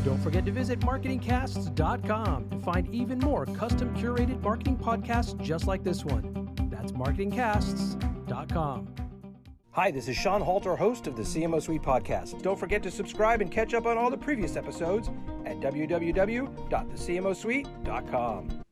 Don't forget to visit marketingcasts.com to find even more custom curated marketing podcasts just like this one. That's marketingcasts.com. Hi, this is Sean Halter, host of the CMO Suite podcast. Don't forget to subscribe and catch up on all the previous episodes at www.thecmosuite.com.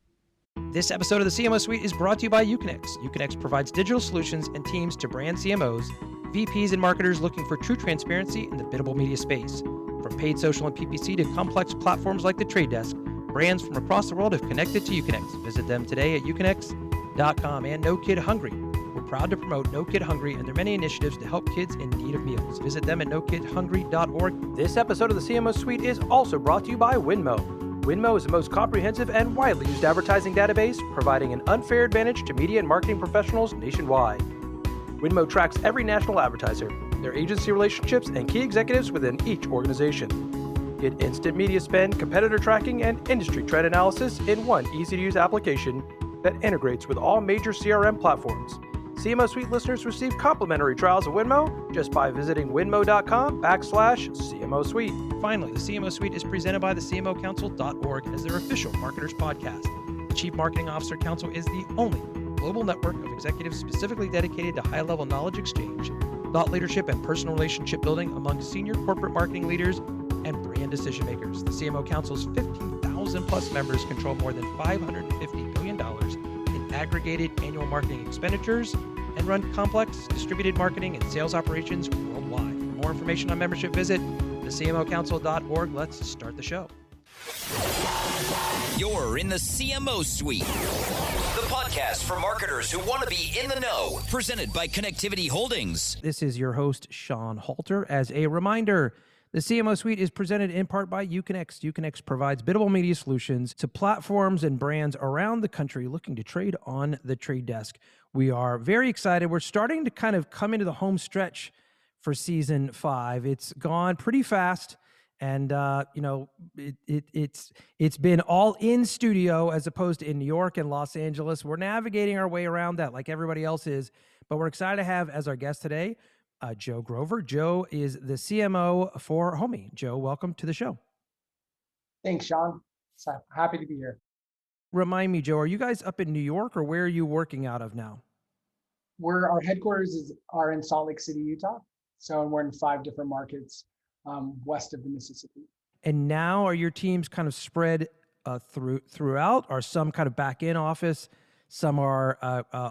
This episode of the CMO Suite is brought to you by Uconnect. Uconnect provides digital solutions and teams to brand CMOs, VPs, and marketers looking for true transparency in the biddable media space. From paid social and PPC to complex platforms like The Trade Desk, brands from across the world have connected to Uconnect. Visit them today at uconnect.com. And No Kid Hungry. We're proud to promote No Kid Hungry and their many initiatives to help kids in need of meals. Visit them at nokidhungry.org. This episode of the CMO Suite is also brought to you by Winmo. Winmo is the most comprehensive and widely used advertising database, providing an unfair advantage to media and marketing professionals nationwide. Winmo tracks every national advertiser, their agency relationships, and key executives within each organization. Get instant media spend, competitor tracking, and industry trend analysis in one easy-to-use application that integrates with all major CRM platforms. CMO Suite listeners receive complimentary trials of Winmo just by visiting winmo.com/CMO Suite. Finally, the CMO Suite is presented by the CMOcouncil.org as their official marketers podcast. The Chief Marketing Officer Council is the only global network of executives specifically dedicated to high-level knowledge exchange, thought leadership, and personal relationship building among senior corporate marketing leaders and brand decision makers. The CMO Council's 15,000 plus members control more than $550 billion in aggregated annual marketing expenditures and run complex distributed marketing and sales operations worldwide. For more information on membership, visit thecmocouncil.org. Let's start the show. You're in the CMO Suite, the podcast for marketers who want to be in the know, presented by Connectivity Holdings. This is your host, Sean Halter. As a reminder, the CMO Suite is presented in part by Uconnect. Uconnect provides biddable media solutions to platforms and brands around the country looking to trade on the trade desk. We are very excited. We're starting to kind of come into the home stretch for season 5. It's gone pretty fast. And, it's been all in studio as opposed to in New York and Los Angeles. We're navigating our way around that like everybody else is. But we're excited to have as our guest today, Joe Grover. Joe is the CMO for Homey. Joe, welcome to the show. Thanks, Sean. So happy to be here. Remind me, Joe, are you guys up in New York or where are you working out of now? Our headquarters are in Salt Lake City, Utah. So we're in 5 different markets west of the Mississippi. And now are your teams kind of spread throughout? Are some kind of back in office? Some are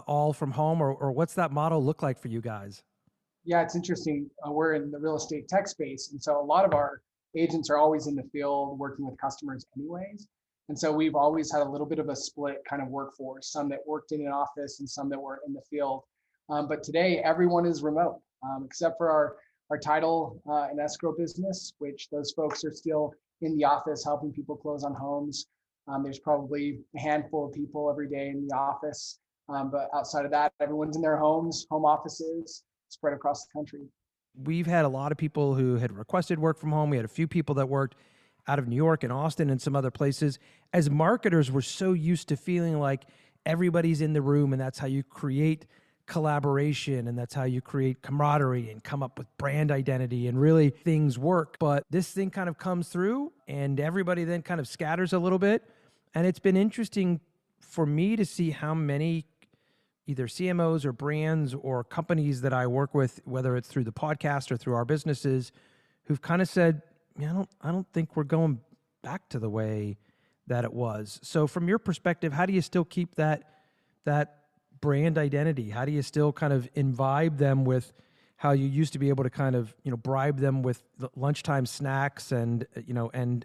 all from home, or what's that model look like for you guys? Yeah, it's interesting. We're in the real estate tech space. And so a lot of our agents are always in the field working with customers anyways. And so we've always had a little bit of a split kind of workforce, some that worked in an office and some that were in the field. But today, everyone is remote, except for our title and escrow business, which those folks are still in the office helping people close on homes. There's probably a handful of people every day in the office. But outside of that, everyone's in their homes, home offices, spread across the country. We've had a lot of people who had requested work from home. We had a few people that worked out of New York and Austin and some other places. As marketers, we're so used to feeling like everybody's in the room, and that's how you create collaboration, and that's how you create camaraderie and come up with brand identity, and really things work. But this thing kind of comes through and everybody then kind of scatters a little bit. And it's been interesting for me to see how many either CMOs or brands or companies that I work with, whether it's through the podcast or through our businesses, who've kind of said, I don't think we're going back to the way that it was. So from your perspective, how do you still keep that brand identity? How do you still kind of imbibe them with how you used to be able to kind of, bribe them with the lunchtime snacks and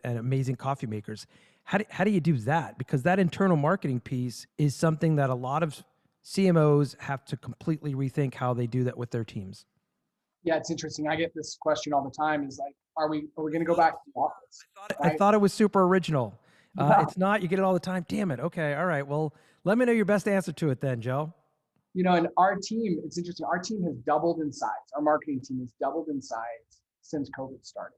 amazing coffee makers? How do you do that? Because that internal marketing piece is something that a lot of CMOs have to completely rethink how they do that with their teams. Yeah, it's interesting. I get this question all the time is like, are we going to go back to the office? I thought it was super original. It's not. You get it all the time. Damn it. Okay. All right. Well, let me know your best answer to it then, Joe. And our team, it's interesting. Our team has doubled in size. Our marketing team has doubled in size since COVID started.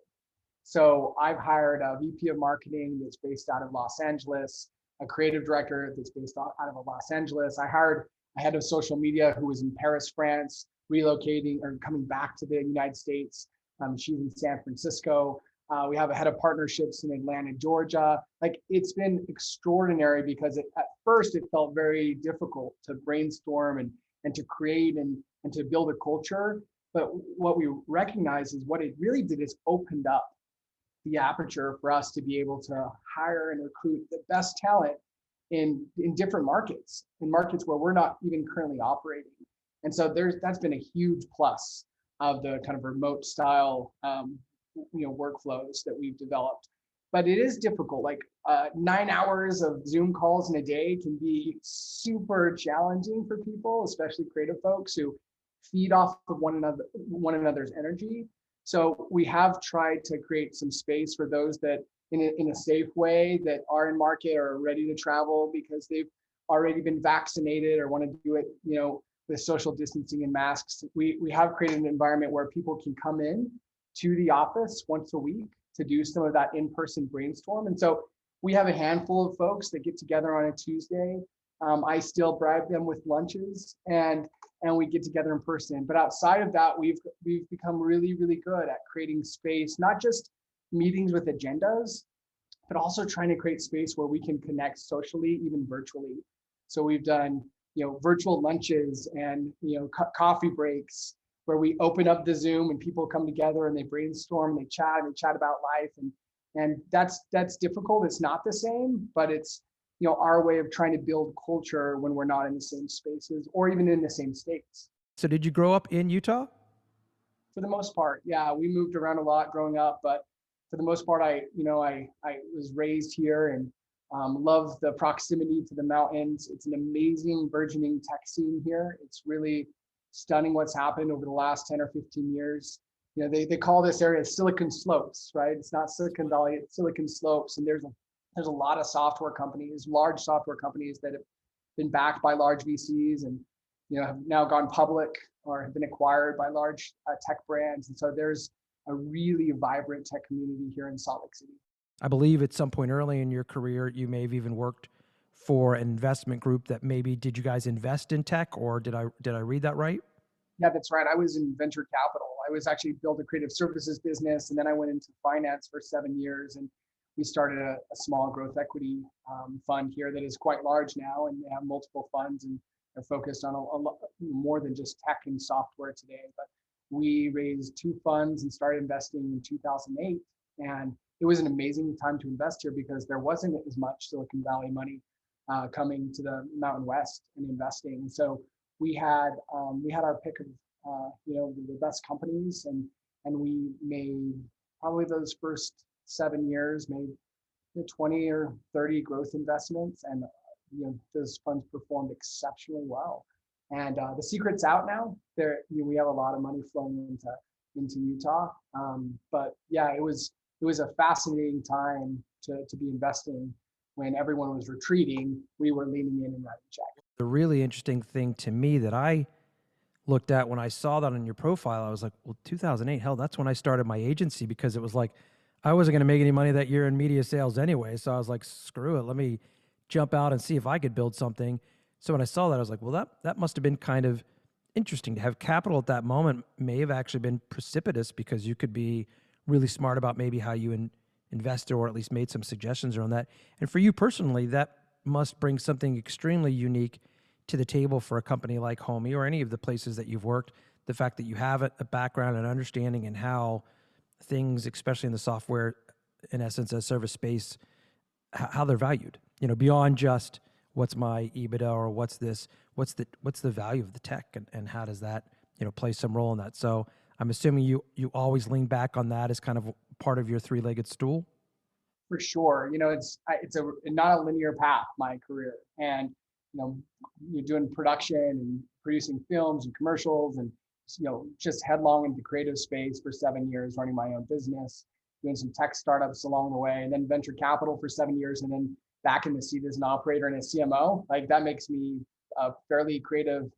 So I've hired a VP of marketing that's based out of Los Angeles, a creative director that's based out of Los Angeles. I hired a head of social media who was in Paris, France, relocating or coming back to the United States. She's in San Francisco. We have a head of partnerships in Atlanta, Georgia. Like, it's been extraordinary because at first it felt very difficult to brainstorm and to create and to build a culture. But what we recognize is what it really did is opened up the aperture for us to be able to hire and recruit the best talent in different markets, in markets where we're not even currently operating. And so that's been a huge plus of the kind of remote style workflows that we've developed. But it is difficult. Like 9 hours of Zoom calls in a day can be super challenging for people, especially creative folks who feed off of one another's energy. So we have tried to create some space for those that in a safe way that are in market or are ready to travel because they've already been vaccinated or want to do it, with social distancing and masks. We have created an environment where people can come in to the office once a week to do some of that in-person brainstorm. And so we have a handful of folks that get together on a Tuesday. I still bribe them with lunches and we get together in person. But outside of that, we've become really, really good at creating space, not just meetings with agendas, but also trying to create space where we can connect socially, even virtually. So we've done, virtual lunches and, coffee breaks where we open up the Zoom and people come together and they brainstorm, they chat about life. And that's difficult. It's not the same, but it's, our way of trying to build culture when we're not in the same spaces or even in the same states. So did you grow up in Utah? For the most part, yeah, we moved around a lot growing up, but for the most part, I was raised here and love the proximity to the mountains. It's an amazing burgeoning tech scene here. It's really stunning what's happened over the last 10 or 15 years. They call this area Silicon Slopes, right? It's not Silicon Valley, it's Silicon Slopes. And there's a lot of software companies, large software companies that have been backed by large VCs and have now gone public or have been acquired by large tech brands. And so there's a really vibrant tech community here in Salt Lake City. I believe at some point early in your career, you may have even worked for an investment group that did you guys invest in tech, or did I read that right? Yeah, that's right. I was in venture capital. I was actually built a creative services business, and then I went into finance for 7 years, and we started a small growth equity fund here that is quite large now, and they have multiple funds and are focused on a lot more than just tech and software today. But we raised 2 funds and started investing in 2008, and it was an amazing time to invest here because there wasn't as much Silicon Valley money coming to the Mountain West and investing. And so we had our pick of the best companies, and we made probably those first 7 years made 20 or 30 growth investments, and those funds performed exceptionally well. And the secret's out now. We have a lot of money flowing into Utah. But yeah, it was a fascinating time to be investing. When everyone was retreating, we were leaning in and writing checks. The really interesting thing to me that I looked at when I saw that on your profile, I was like, well, 2008, hell, that's when I started my agency, because it was like, I wasn't going to make any money that year in media sales anyway. So I was like, screw it. Let me jump out and see if I could build something. So when I saw that, I was like, well, that must have been kind of interesting to have capital at that moment. May have actually been precipitous, because you could be really smart about maybe how you invested, or at least made some suggestions around that. And for you personally, that must bring something extremely unique to the table for a company like Homey or any of the places that you've worked. The fact that you have a background and understanding in how things, especially in the software, in essence, as service space, how they're valued, beyond just what's my EBITDA or what's the value of the tech, and how does that, play some role in that. So I'm assuming you always lean back on that as kind of part of your three-legged stool. For sure. It's not a linear path, my career. And, you're doing production and producing films and commercials and, just headlong into creative space for 7 years, running my own business, doing some tech startups along the way, and then venture capital for 7 years, and then back in the seat as an operator and a CMO. Like, that makes me a fairly creative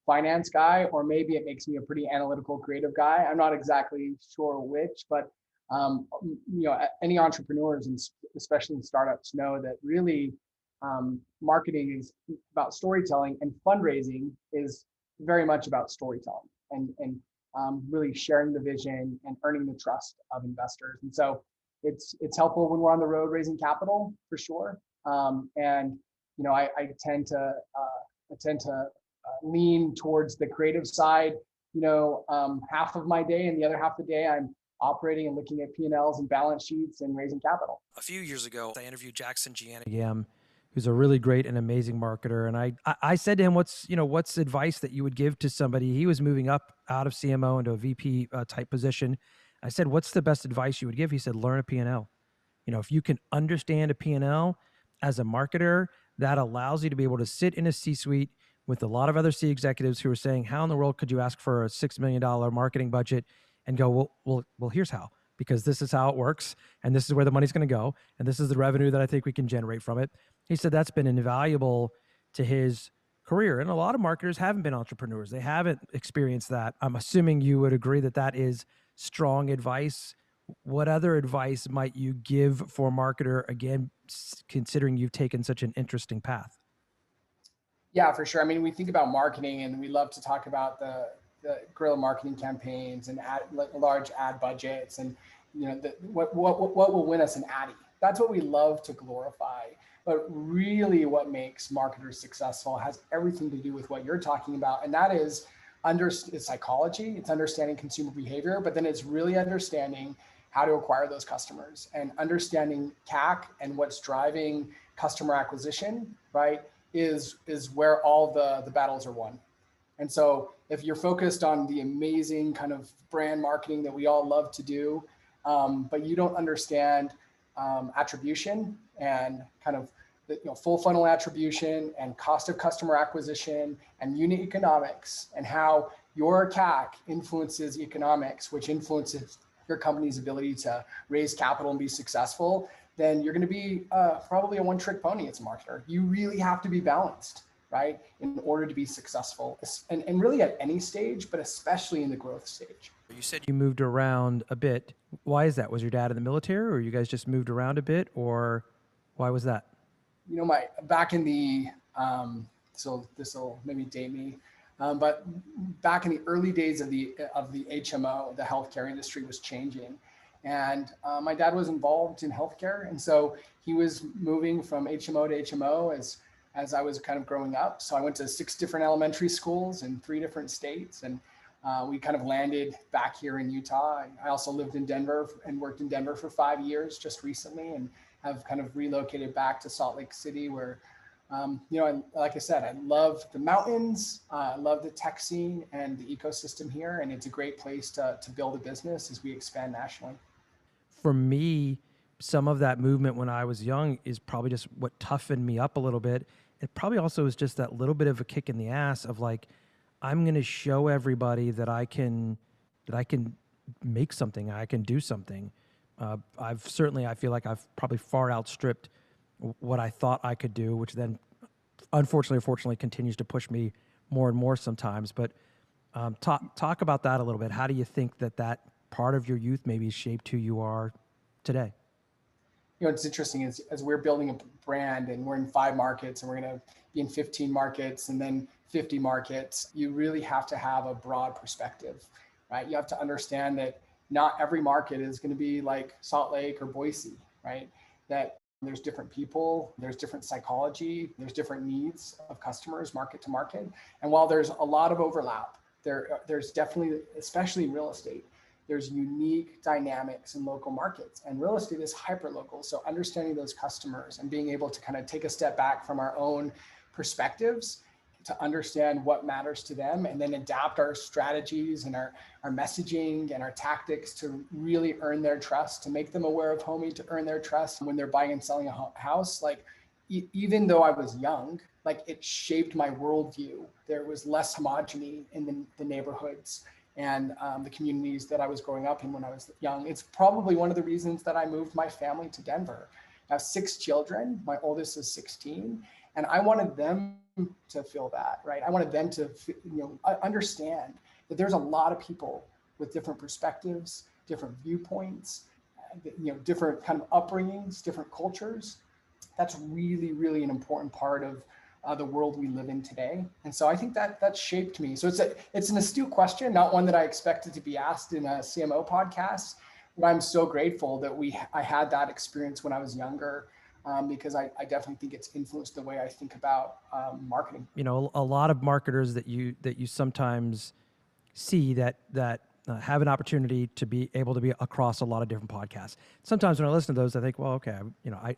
finance guy, or maybe it makes me a pretty analytical creative guy. I'm not exactly sure which, but any entrepreneurs, and especially in startups, know that really marketing is about storytelling, and fundraising is very much about storytelling and really sharing the vision and earning the trust of investors. And so it's helpful when we're on the road raising capital for sure. And I tend to lean towards the creative side. Half of my day, and the other half of the day I'm operating and looking at P&Ls and balance sheets and raising capital. A few years ago, I interviewed Jackson Gianni, who's a really great and amazing marketer. And I said to him, what's advice that you would give to somebody? He was moving up out of CMO into a VP type position. I said, what's the best advice you would give? He said, learn a P&L. If you can understand a P&L as a marketer, that allows you to be able to sit in a C-suite with a lot of other C executives who are saying, how in the world could you ask for a $6 million marketing budget, and go, well, here's how, because this is how it works, and this is where the money's going to go, and this is the revenue that I think we can generate from it. He said that's been invaluable to his career. And a lot of marketers haven't been entrepreneurs. They haven't experienced that. I'm assuming you would agree that that is strong advice. What other advice might you give for a marketer, again, considering you've taken such an interesting path? Yeah, for sure. I mean, we think about marketing and we love to talk about the guerrilla marketing campaigns and large ad budgets, and what will win us an Addy. That's what we love to glorify. But really what makes marketers successful has everything to do with what you're talking about. And that is it's psychology, it's understanding consumer behavior, but then it's really understanding how to acquire those customers and understanding CAC and what's driving customer acquisition, right, is where all the battles are won. And so if you're focused on the amazing kind of brand marketing that we all love to do, but you don't understand attribution and kind of full funnel attribution and cost of customer acquisition and unit economics and how your CAC influences economics, which influences your company's ability to raise capital and be successful, then you're going to be probably a one-trick pony as a marketer. You really have to be balanced, right, in order to be successful, and really at any stage, but especially in the growth stage. You said you moved around a bit. Why is that? Was your dad in the military, or you guys just moved around a bit, or why was that? Back in the, so this will maybe date me, but back in the early days of the HMO, the healthcare industry was changing. And my dad was involved in healthcare. And so he was moving from HMO to HMO as I was kind of growing up. So I went to 6 different elementary schools in 3 different states. And we kind of landed back here in Utah. I also lived in Denver and worked in Denver for 5 years just recently, and have kind of relocated back to Salt Lake City where, like I said, I love the mountains, I love the tech scene and the ecosystem here. And it's a great place to build a business as we expand nationally. For me, some of that movement when I was young is probably just what toughened me up a little bit. It probably also was just that little bit of a kick in the ass of like, I'm going to show everybody that I can make something, I can do something. I feel like I've probably far outstripped what I thought I could do, which then unfortunately or fortunately continues to push me more and more sometimes. But talk about that a little bit. How do you think that part of your youth maybe shaped who you are today? It's interesting as we're building a brand and we're in 5 markets and we're going to be in 15 markets and then 50 markets, you really have to have a broad perspective, right? You have to understand that not every market is going to be like Salt Lake or Boise, right? That there's different people, there's different psychology, there's different needs of customers market to market. And while there's a lot of overlap, there's definitely, especially in real estate, there's unique dynamics in local markets, and real estate is hyper local. So understanding those customers and being able to kind of take a step back from our own perspectives to understand what matters to them, and then adapt our strategies and our messaging and our tactics to really earn their trust, to make them aware of homing, to earn their trust when they're buying and selling a house. Like, even though I was young, like, it shaped my worldview. There was less homogeny in the neighborhoods and the communities that I was growing up in when I was young. It's probably one of the reasons that I moved my family to Denver. I have 6 children. My oldest is 16, and I wanted them to feel that, right? I wanted them to, understand that there's a lot of people with different perspectives, different viewpoints, different kind of upbringings, different cultures. That's really, really an important part of the world we live in today. And so I think that shaped me. So it's an astute question, not one that I expected to be asked in a CMO podcast, I'm so grateful that I had that experience when I was younger, because I definitely think it's influenced the way I think about marketing. You know, a lot of marketers that you sometimes see that have an opportunity to be able to be across a lot of different podcasts. Sometimes when I listen to those, I think, well, okay,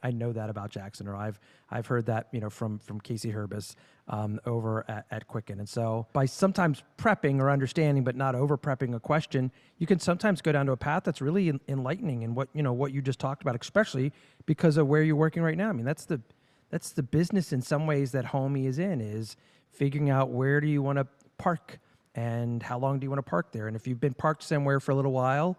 I know that about Jackson, or I've heard that, from Casey Herbis over at Quicken. And so by sometimes prepping or understanding, but not over prepping a question, you can sometimes go down to a path that's really enlightening in what you just talked about, especially because of where you're working right now. I mean, that's the business in some ways that Homey is in, is figuring out where do you want to park and how long do you want to park there. And if you've been parked somewhere for a little while,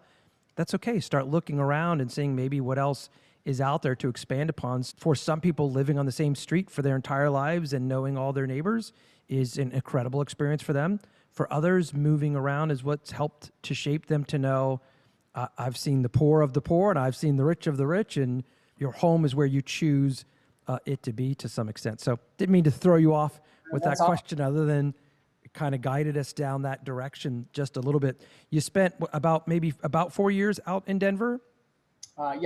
that's okay. Start looking around and seeing maybe what else is out there to expand upon. For some people, living on the same street for their entire lives and knowing all their neighbors is an incredible experience for them. For others, moving around is what's helped to shape them to know, I've seen the poor of the poor and I've seen the rich of the rich, and your home is where you choose it to be to some extent. So didn't mean to throw you off with that question, other than it kind of guided us down that direction just a little bit. You spent about 4 years out in Denver. I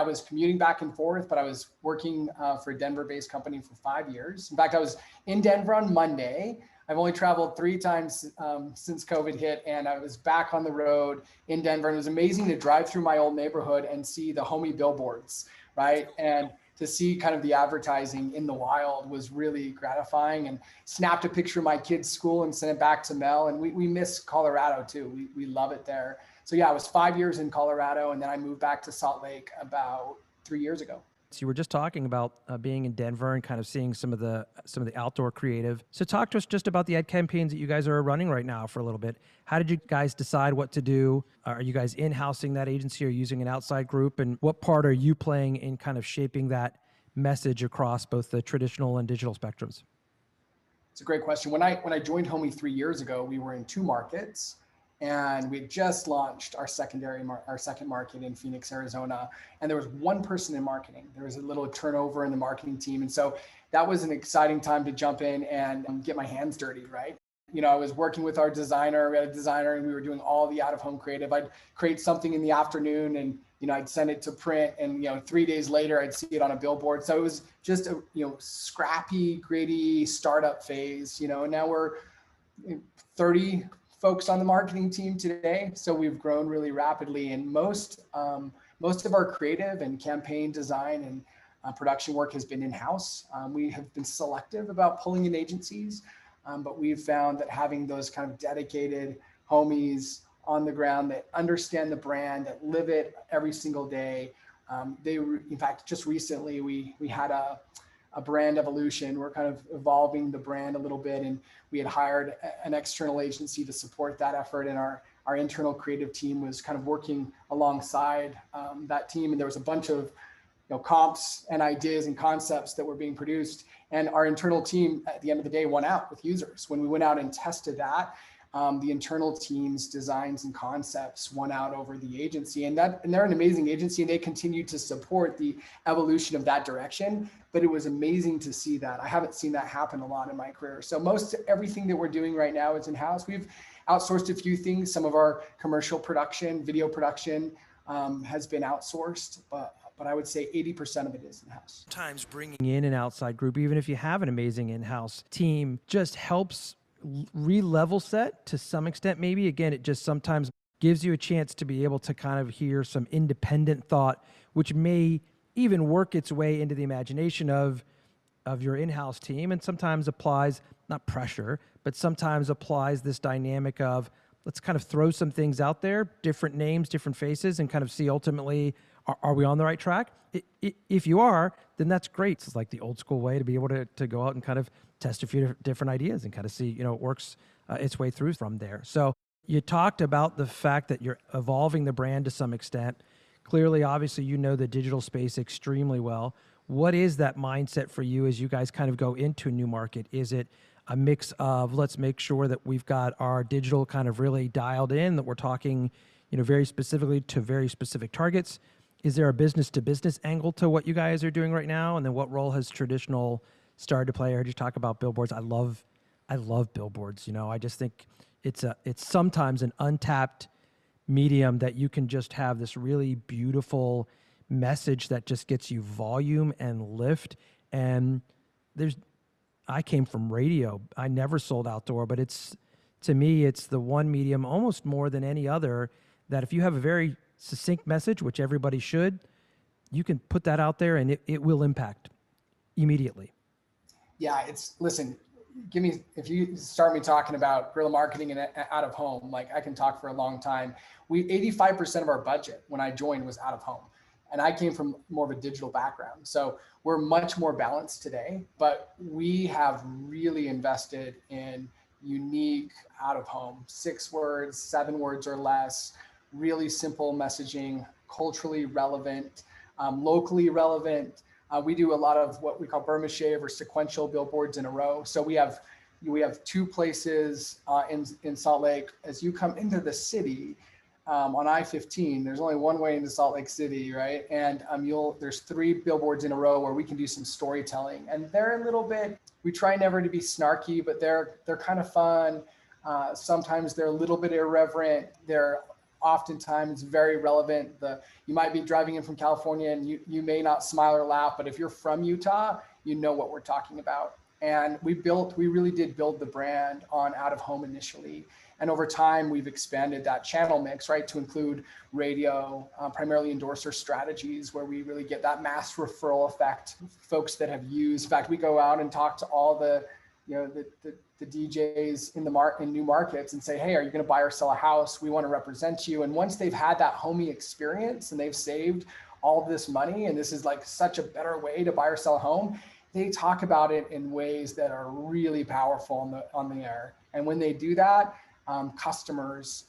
was commuting back and forth, but I was working for a Denver-based company for 5 years. In fact, I was in Denver on Monday. I've only traveled 3 times since COVID hit, and I was back on the road in Denver. And it was amazing to drive through my old neighborhood and see the Homey billboards, right? And to see kind of the advertising in the wild was really gratifying. And snapped a picture of my kid's school and sent it back to Mel. And we miss Colorado too. We love it there. So yeah, I was 5 years in Colorado, and then I moved back to Salt Lake about 3 years ago. So you were just talking about being in Denver and kind of seeing some of the outdoor creative. So talk to us just about the ad campaigns that you guys are running right now for a little bit. How did you guys decide what to do? Are you guys in-housing that agency or using an outside group? And what part are you playing in kind of shaping that message across both the traditional and digital spectrums? It's a great question. When I joined Homey 3 years ago, we were in 2 markets. And we had just launched our second market in Phoenix, Arizona. And there was 1 person in marketing. There was a little turnover in the marketing team. And so that was an exciting time to jump in and get my hands dirty, right? I was working with our designer. We had a designer, and we were doing all the out-of-home creative. I'd create something in the afternoon, and I'd send it to print, and 3 days later I'd see it on a billboard. So it was just a scrappy, gritty startup phase. And now we're 30 folks on the marketing team today. So we've grown really rapidly, and most of our creative and campaign design and production work has been in-house. We have been selective about pulling in agencies, but we've found that having those kind of dedicated homies on the ground that understand the brand, that live it every single day. In fact, just recently we had a brand evolution. We're kind of evolving the brand a little bit, and we had hired an external agency to support that effort. And our internal creative team was kind of working alongside that team. And there was a bunch of comps and ideas and concepts that were being produced. And our internal team, at the end of the day, won out with users. When we went out and tested that, the internal team's designs and concepts won out over the agency, and they're an amazing agency, and they continue to support the evolution of that direction. But it was amazing to see that. I haven't seen that happen a lot in my career. So most everything that we're doing right now is in-house. We've outsourced a few things. Some of our commercial production, video production has been outsourced, but I would say 80% of it is in-house. Sometimes bringing in an outside group, even if you have an amazing in-house team, just helps re-level set to some extent. Maybe again, it just sometimes gives you a chance to be able to kind of hear some independent thought, which may even work its way into the imagination of your in-house team, and sometimes applies, not pressure, but sometimes applies this dynamic of, let's kind of throw some things out there, different names, different faces, and kind of see ultimately, are we on the right track? If you are, then that's great. It's like the old school way to be able to go out and kind of test a few different ideas and kind of see, it works its way through from there. So you talked about the fact that you're evolving the brand to some extent. Clearly, obviously, the digital space extremely well. What is that mindset for you as you guys kind of go into a new market? Is it a mix of, let's make sure that we've got our digital kind of really dialed in, that we're talking, very specifically to very specific targets? Is there a business to business angle to what you guys are doing right now? And then what role has traditional started to play? I heard you talk about billboards. I love billboards. I just think it's sometimes an untapped medium that you can just have this really beautiful message that just gets you volume and lift. And I came from radio. I never sold outdoor, but to me, it's the one medium almost more than any other that if you have a very succinct message, which everybody should, you can put that out there and it will impact immediately. Yeah, listen, if you start me talking about guerrilla marketing and out of home, like I can talk for a long time. 85% of our budget when I joined was out of home. And I came from more of a digital background. So we're much more balanced today, but we have really invested in unique out of home, 6 words, 7 words or less, really simple messaging, culturally relevant, locally relevant. We do a lot of what we call Burma shave or sequential billboards in a row. So we have 2 places in Salt Lake. As you come into the city on I-15, there's only one way into Salt Lake City, right? And there's 3 billboards in a row where we can do some storytelling, and they're a little bit. We try never to be snarky, but they're kind of fun. Sometimes they're a little bit irreverent. They're oftentimes very relevant. You might be driving in from California and you may not smile or laugh, but if you're from Utah, you know what we're talking about. And we really did build the brand on out of home initially. And over time, we've expanded that channel mix, right, to include radio, primarily endorser strategies, where we really get that mass referral effect. Folks that have used, in fact, we go out and talk to all the DJs in new markets and say, hey, are you going to buy or sell a house? We want to represent you. And once they've had that homey experience and they've saved all of this money, and this is like such a better way to buy or sell a home, they talk about it in ways that are really powerful on the air. And when they do that, customers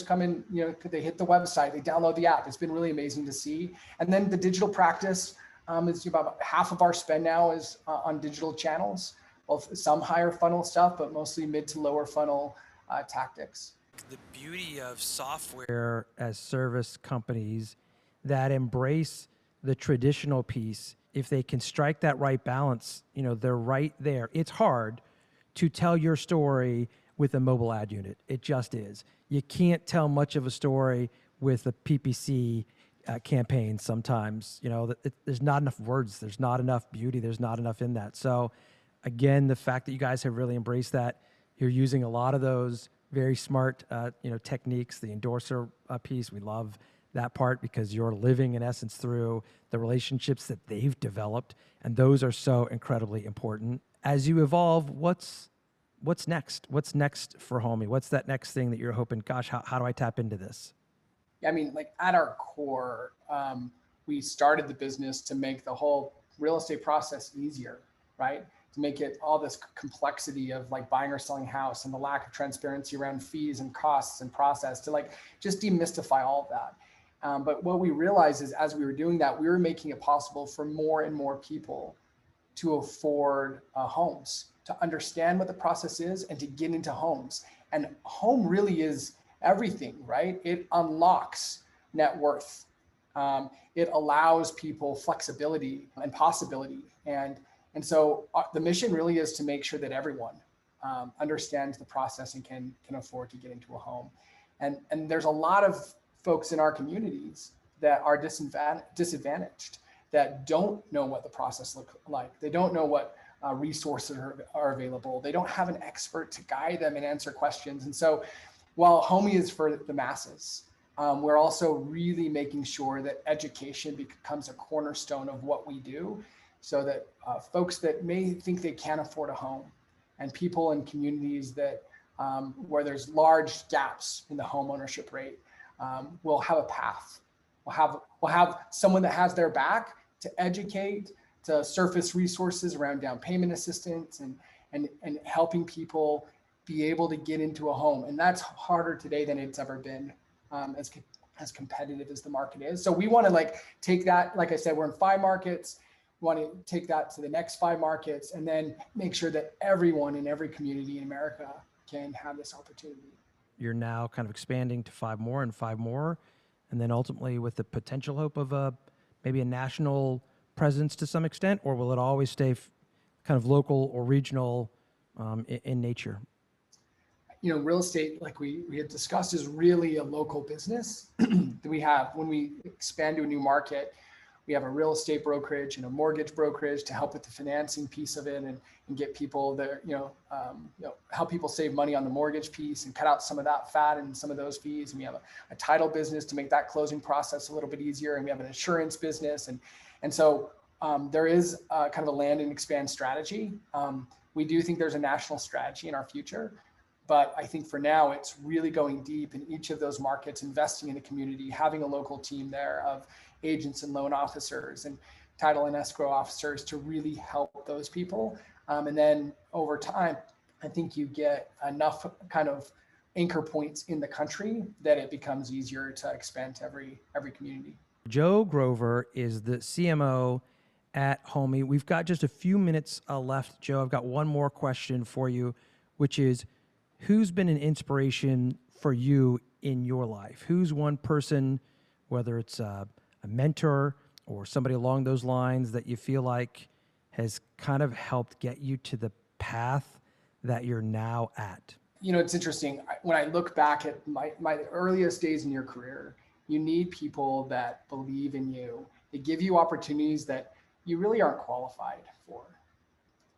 come in, they hit the website, they download the app. It's been really amazing to see. And then the digital practice is about half of our spend now is on digital channels. Well, some higher funnel stuff, but mostly mid to lower funnel tactics. The beauty of software as service companies that embrace the traditional piece, if they can strike that right balance, they're right there. It's hard to tell your story with a mobile ad unit. It just is. You can't tell much of a story with a PPC campaign sometimes. There's not enough words. There's not enough beauty. There's not enough in that. So again, the fact that you guys have really embraced that, you're using a lot of those very smart, techniques, the endorser piece. We love that part because you're living in essence through the relationships that they've developed. And those are so incredibly important. As you evolve, what's next? What's next for Homey? What's that next thing that you're hoping, gosh, how do I tap into this? Yeah, I mean, like at our core, we started the business to make the whole real estate process easier, right? To make it all this complexity of like buying or selling a house and the lack of transparency around fees and costs and process to like just demystify all of that. But what we realized is as we were doing that, we were making it possible for more and more people to afford homes, to understand what the process is and to get into homes. And home really is everything, right? It unlocks net worth. It allows people flexibility and possibility. And so the mission really is to make sure that everyone understands the process and can afford to get into a home. And there's a lot of folks in our communities that are disadvantaged, that don't know what the process looks like. They don't know what resources are available. They don't have an expert to guide them and answer questions. And so while Homey is for the masses, we're also really making sure that education becomes a cornerstone of what we do, so that folks that may think they can't afford a home and people in communities that where there's large gaps in the home ownership rate will have a path. We'll have someone that has their back to educate, to surface resources around down payment assistance and helping people be able to get into a home. And that's harder today than it's ever been, as competitive as the market is. So we want to take that, like I said, we're in 5 markets. We want to take that to the next 5 markets and then make sure that everyone in every community in America can have this opportunity. You're now kind of expanding to 5 more and 5 more, and then ultimately with the potential hope of maybe a national presence to some extent, or will it always stay kind of local or regional in nature? real estate, like we had discussed, is really a local business. that we have when we expand to a new market. We have a real estate brokerage and a mortgage brokerage to help with the financing piece of it, and get people there, help people save money on the mortgage piece and cut out some of that fat and some of those fees. And we have a title business to make that closing process a little bit easier. And we have an insurance business. And so there is kind of a land and expand strategy. We do think there's a national strategy in our future. But I think for now, it's really going deep in each of those markets, investing in the community, having a local team there of agents and loan officers and title and escrow officers to really help those people. And then over time, I think you get enough kind of anchor points in the country that it becomes easier to expand to every community. Joe Grover is the CMO at Homey. We've got just a few minutes left, Joe. I've got one more question for you, which is, who's been an inspiration for you in your life? Who's one person, whether it's a mentor or somebody along those lines, that you feel like has kind of helped get you to the path that you're now at? It's interesting. When I look back at my earliest days in your career, you need people that believe in you. They give you opportunities that you really aren't qualified for,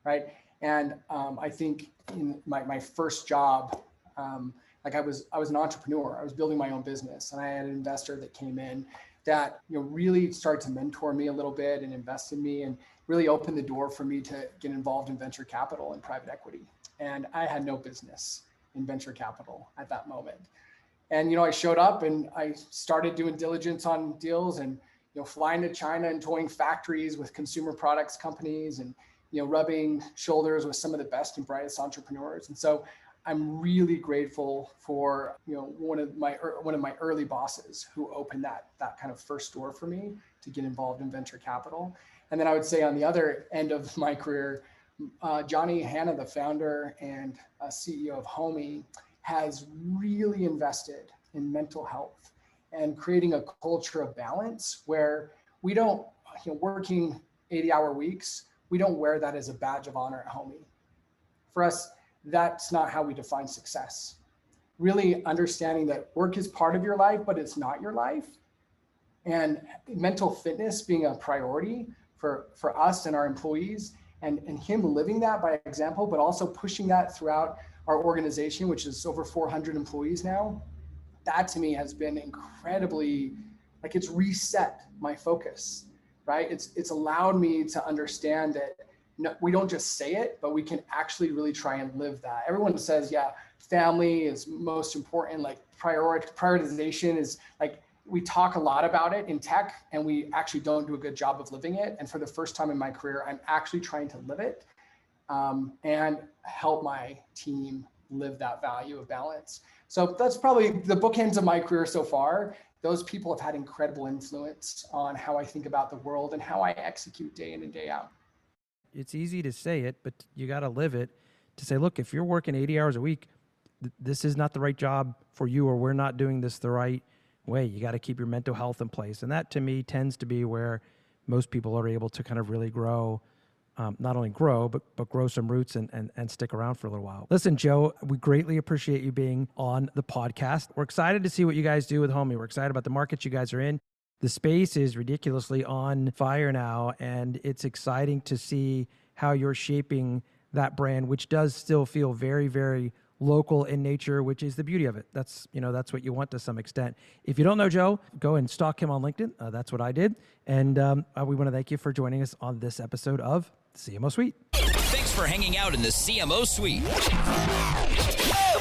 right? And I think in my first job, I was an entrepreneur. I was building my own business, and I had an investor that came in that really started to mentor me a little bit and invest in me, and really opened the door for me to get involved in venture capital and private equity. And I had no business in venture capital at that moment. And I showed up and I started doing diligence on deals, and flying to China and touring factories with consumer products companies, and rubbing shoulders with some of the best and brightest entrepreneurs. And so I'm really grateful for one of my early bosses who opened that kind of first door for me to get involved in venture capital. And then I would say on the other end of my career, Johnny Hanna, the founder and CEO of Homey, has really invested in mental health and creating a culture of balance where we don't, working 80-hour weeks, we don't wear that as a badge of honor at Homey. For us, that's not how we define success. Really understanding that work is part of your life, but it's not your life. And mental fitness being a priority for us and our employees, and him living that by example, but also pushing that throughout our organization, which is over 400 employees now. That to me has been incredibly, it's reset my focus, right? It's allowed me to understand that we don't just say it, but we can actually really try and live that. Everyone says, yeah, family is most important, prioritization is we talk a lot about it in tech, and we actually don't do a good job of living it. And for the first time in my career, I'm actually trying to live it and help my team live that value of balance. So that's probably the bookends of my career so far. Those people have had incredible influence on how I think about the world and how I execute day in and day out. It's easy to say it, but you got to live it, to say, look, if you're working 80 hours a week, this is not the right job for you, or we're not doing this the right way. You got to keep your mental health in place. And that to me tends to be where most people are able to kind of really grow, not only grow, but grow some roots and stick around for a little while. Listen, Joe, we greatly appreciate you being on the podcast. We're excited to see what you guys do with Homey. We're excited about the markets you guys are in. The space is ridiculously on fire now, and it's exciting to see how you're shaping that brand, which does still feel very, very local in nature, which is the beauty of it. That's what you want to some extent. If you don't know Joe, go and stalk him on LinkedIn. That's what I did. And we want to thank you for joining us on this episode of CMO Suite. Thanks for hanging out in the CMO Suite, the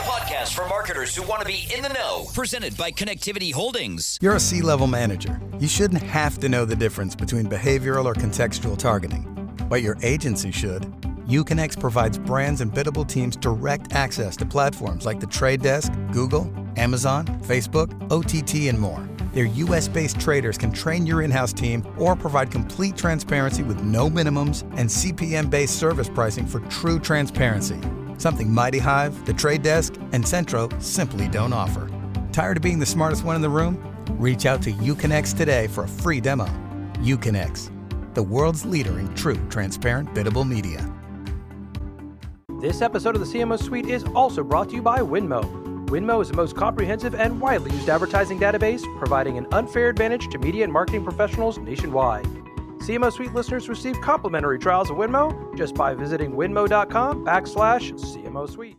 podcast for marketers who want to be in the know, presented by Connectivity Holdings. You're a C-level manager. You shouldn't have to know the difference between behavioral or contextual targeting, but your agency should. Uconnect provides brands and biddable teams direct access to platforms like The Trade Desk, Google, Amazon, Facebook, OTT, and more. Their US-based traders can train your in-house team or provide complete transparency with no minimums and CPM-based service pricing for true transparency. Something Mighty Hive, The Trade Desk, and Centro simply don't offer. Tired of being the smartest one in the room? Reach out to Uconnect today for a free demo. Uconnect, the world's leader in true transparent biddable media. This episode of the CMO Suite is also brought to you by Winmo. Winmo is the most comprehensive and widely used advertising database, providing an unfair advantage to media and marketing professionals nationwide. CMO Suite listeners receive complimentary trials of Winmo just by visiting winmo.com/CMO Suite.